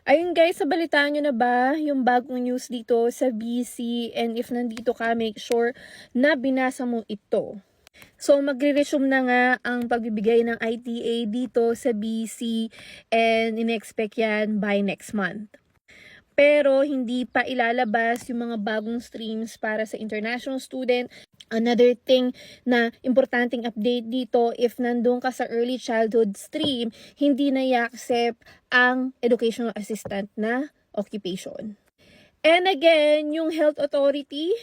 Ayun guys, sabalitaan nyo na ba yung bagong news dito sa BC? And if nandito ka, make sure na binasa mo ito. So, magre-resume na nga ang pagbibigay ng ITA dito sa BC and in-expect yan by next month. Pero hindi pa ilalabas yung mga bagong streams para sa international student. Another thing na importanteng update dito, if nandun ka sa early childhood stream, hindi na i-accept ang educational assistant na occupation. And again, yung health authority,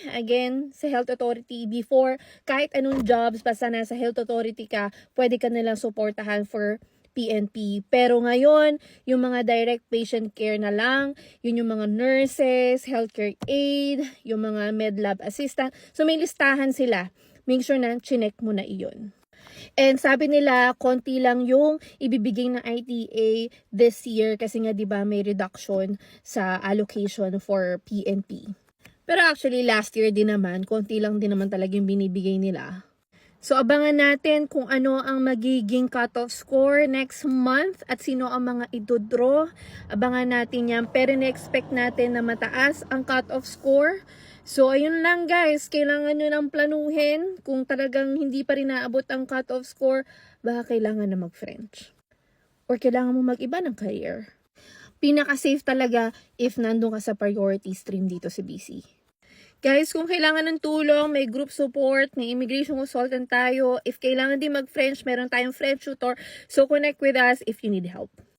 sa health authority, before, kahit anong jobs, basta nasa health authority ka, pwede ka nilang supportahan for PNP. Pero ngayon, yung mga direct patient care na lang, yun yung mga nurses, healthcare aid, yung mga med lab assistant. So may listahan sila. Make sure na chinek mo na iyon. And sabi nila, konti lang yung ibibigay ng ITA this year kasi nga 'di ba may reduction sa allocation for PNP. Pero actually last year din naman, konti lang din naman talaga yung binibigay nila. So abangan natin kung ano ang magiging cutoff score next month at sino ang mga idodraw. Abangan natin yan. Pero na-expect natin na mataas ang cutoff score. So ayun lang guys, kailangan nyo nang planuhin. Kung talagang hindi pa rin naabot ang cutoff score, baka kailangan na mag-French. Or kailangan mo mag-iba ng career. Pinaka-safe talaga if nandun ka sa priority stream dito sa BC. Guys, kung kailangan ng tulong, may group support, may immigration consultant tayo. If kailangan din mag-French, meron tayong French tutor. So, connect with us if you need help.